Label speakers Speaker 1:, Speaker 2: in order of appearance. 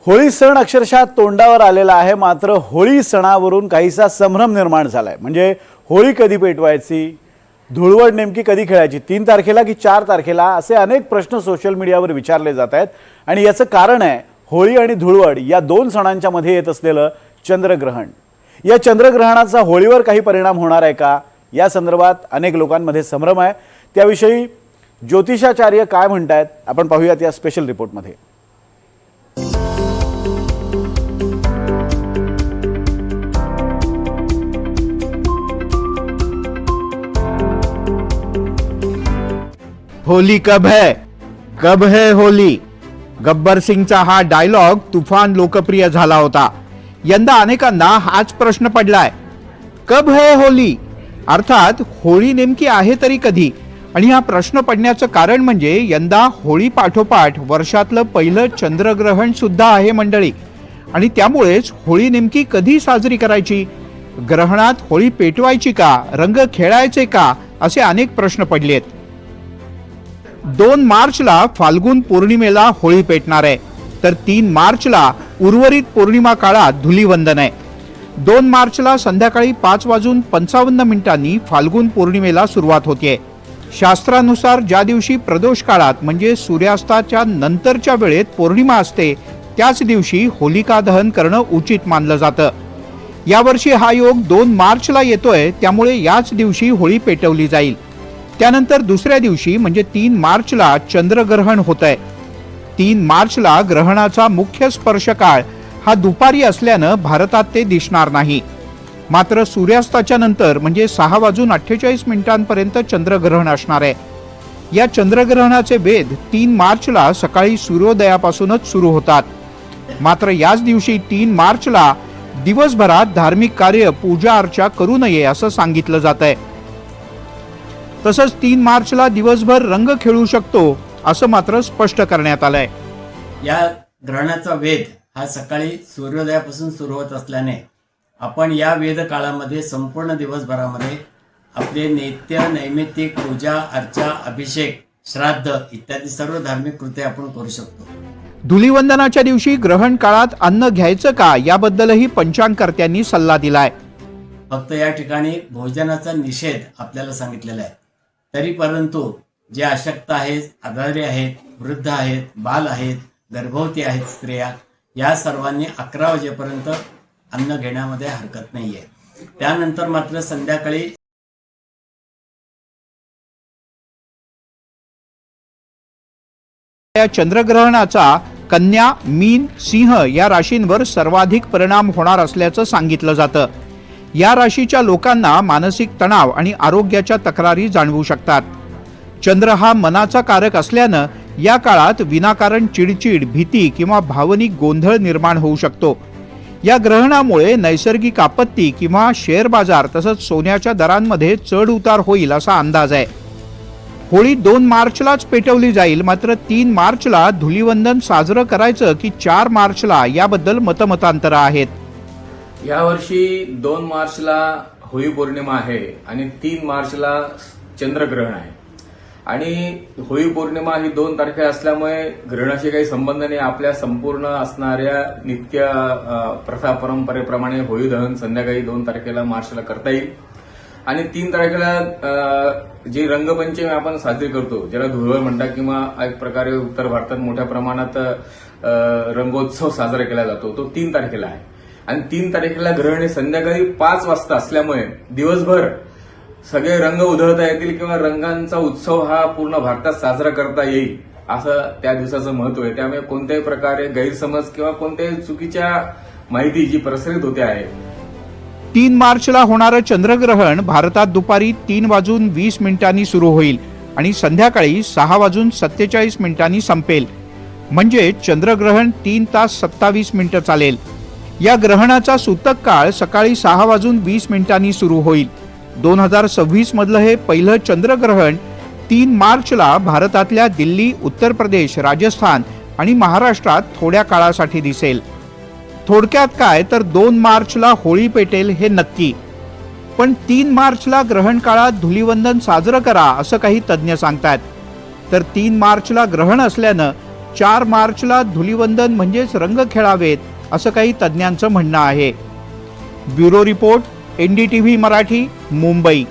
Speaker 1: होळी सण अक्षरशः तोंडावर आलेला आहे, मात्र होळी सणावरून काहीसा संभ्रम निर्माण झालाय। म्हणजे होळी कधी पेटवायची, धुळवड नेमकी कधी खेळायची, 3 तारखेला की 4 तारखेला, असे अनेक प्रश्न सोशल मीडियावर विचारले जात आहेत। आणि याचं कारण आहे होळी आणि धुळवड या 2 सणांच्या मध्ये येत असलेलं चंद्रग्रहण। या चंद्रग्रहणाचा होळीवर काही परिणाम होणार आहे का, या संदर्भात अनेक लोकांमध्ये संभ्रम आहे। त्याविषयी ज्योतिषाचार्य काय म्हणतात आपण पाहूयात या स्पेशल रिपोर्टमध्ये।
Speaker 2: होली कब है होली, गब्बर सिंगचा हा डायलॉग तुफान लोकप्रिय झाला होता। यंदा अनेकांना हाच प्रश्न पडलाय, कब है होली, अर्थात होळी नेमकी आहे तरी कधी। आणि हा प्रश्न पडण्याचं कारण म्हणजे यंदा होळी पाठोपाठ वर्षातलं पहिलं चंद्रग्रहण सुद्धा आहे मंडळी। आणि त्यामुळेच होळी नेमकी कधी साजरी करायची, ग्रहणात होळी पेटवायची का, रंग खेळायचे का, असे अनेक प्रश्न पडलेत। 2 मार्चला फाल्गुन पौर्णिमेला होळी पेटणार आहे, तर 3 मार्चला उर्वरित पौर्णिमा काळात धुलीवंदन आहे। 2 मार्चला संध्याकाळी 5:55 फाल्गुन पौर्णिमेला सुरुवात होते। शास्त्रानुसार ज्या दिवशी प्रदोष काळात म्हणजे सूर्यास्ताच्या नंतरच्या वेळेत पौर्णिमा असते, त्याच दिवशी होलिका दहन करणं उचित मानलं जातं। यावर्षी हा योग 2 मार्चला येतोय, त्यामुळे याच दिवशी होळी पेटवली जाईल। त्यानंतर दुसऱ्या दिवशी म्हणजे 3 मार्चला चंद्रग्रहण होतंय। 3 मार्चला ग्रहणाचा मुख्य स्पर्श काळ हा दुपारी असल्यानं भारतात ते दिसणार नाही। मात्र सूर्यास्ताच्या नंतर म्हणजे 6:48 चंद्रग्रहण असणार आहे। या चंद्रग्रहणाचे वेध 3 मार्चला सकाळी सूर्योदयापासूनच सुरू होतात। मात्र याच दिवशी 3 मार्चला दिवसभरात धार्मिक कार्य, पूजा अर्चा करू नये असं सांगितलं जात आहे। तसंच 3 मार्चला दिवसभर रंग खेळू शकतो असं मात्र स्पष्ट करण्यात आलंय।
Speaker 3: या ग्रहणाचा वेध हा सकाळी सूर्योदयापासून सुरू होत असल्याने आपण या वेध काळामध्ये संपूर्ण दिवसभरामध्ये आपले नित्य नैमित्तिक पूजा अर्चा, अभिषेक, श्राद्ध इत्यादी सर्व धार्मिक कृत्य आपण करू शकतो।
Speaker 2: धुलीवंदनाच्या दिवशी ग्रहण काळात अन्न घ्यायचं का, याबद्दलही पंचांगकर्त्यांनी सल्ला दिलाय।
Speaker 3: फक्त या ठिकाणी भोजनाचा निषेध आपल्याला सांगितलेला आहे। तरी परंतु जे अशक्त आहेत, आजारी आहेत, वृद्ध आहेत, बाल आहेत, गर्भवती आहेत स्त्रिया, या सर्वांनी 11 वाजेपर्यंत अन्न घेण्यामध्ये हरकत नाहीये। त्यानंतर मात्र संध्याकाळी
Speaker 2: या चंद्रग्रहणाचा कन्या, मीन, सिंह या राशींवर सर्वाधिक परिणाम होणार असल्याचं सांगितलं जातं। या राशीच्या लोकांना मानसिक तणाव आणि आरोग्याच्या तक्रारी जाणवू शकतात। चंद्र हा मनाचा कारक असल्यानं या काळात विनाकारण चिडचिड, भीती किंवा भावनिक गोंधळ निर्माण होऊ शकतो। या ग्रहणामुळे नैसर्गिक आपत्ती किंवा शेअर बाजार तसंच सोन्याच्या दरांमध्ये चढ उतार होईल असा अंदाज आहे। होळी 2 मार्चलाच पेटवली जाईल, मात्र 3 मार्चला धुलीवंदन साजरं करायचं की 4 मार्चला, याबद्दल मतमतांतर आहेत।
Speaker 4: यावर्षी 2 मार्चला होळी पौर्णिमा आहे आणि 3 मार्चला चंद्रग्रहण आहे। आणि होळी पौर्णिमा ही 2 तारखेला असल्यामुळे ग्रहणाशी काही संबंध नाही। आपल्या संपूर्ण असणाऱ्या नित्य प्रथा परंपरेप्रमाणे होळी दहन संध्याकाळी 2 तारखेला मार्चला करता येईल। आणि 3 तारखेला जी रंगपंचमी आपण साजरी करतो, ज्याला धुळवड म्हणतात, किंवा एक प्रकारे उत्तर भारतात मोठ्या प्रमाणात रंगोत्सव साजरा केला जातो, तो 3 तारखेला आहे। आणि 3 तारखेला ग्रहण हे संध्याकाळी 5 वाजता असल्यामुळे दिवसभर सगळे रंग उधळता येतील किंवा रंगांचा उत्सव हा पूर्ण भारतात साजरा करता येईल असं त्या दिवसाचं महत्व आहे। त्यामुळे कोणत्याही प्रकारे गैरसमज किंवा कोणत्याही चुकीच्या माहिती जी प्रसारित होते आहे।
Speaker 2: 3 मार्चला होणारं चंद्रग्रहण भारतात दुपारी 3:20 सुरू होईल आणि संध्याकाळी 6:47 संपेल। म्हणजे चंद्रग्रहण 3 तास 27 मिनिटं चालेल। या ग्रहणाचा सूतक काळ सकाळी 6:20 सुरू होईल। 2026 मधलं हे पहिलं चंद्रग्रहण 3 मार्चला भारतातल्या दिल्ली, उत्तर प्रदेश, राजस्थान आणि महाराष्ट्रात थोड्या काळासाठी दिसेल। थोडक्यात काय तर 2 मार्चला होळी पेटेल हे नक्की, पण 3 मार्चला ग्रहण काळात धुलीवंदन साजरं करा असं काही तज्ज्ञ सांगतात। तर 3 मार्चला ग्रहण असल्यानं 4 मार्चला धुलिवंदन म्हणजेच रंग खेळावेत असं काही तज्ज्ञांचं म्हणणं आहे. Bureau report, NDTV Marathi, Mumbai.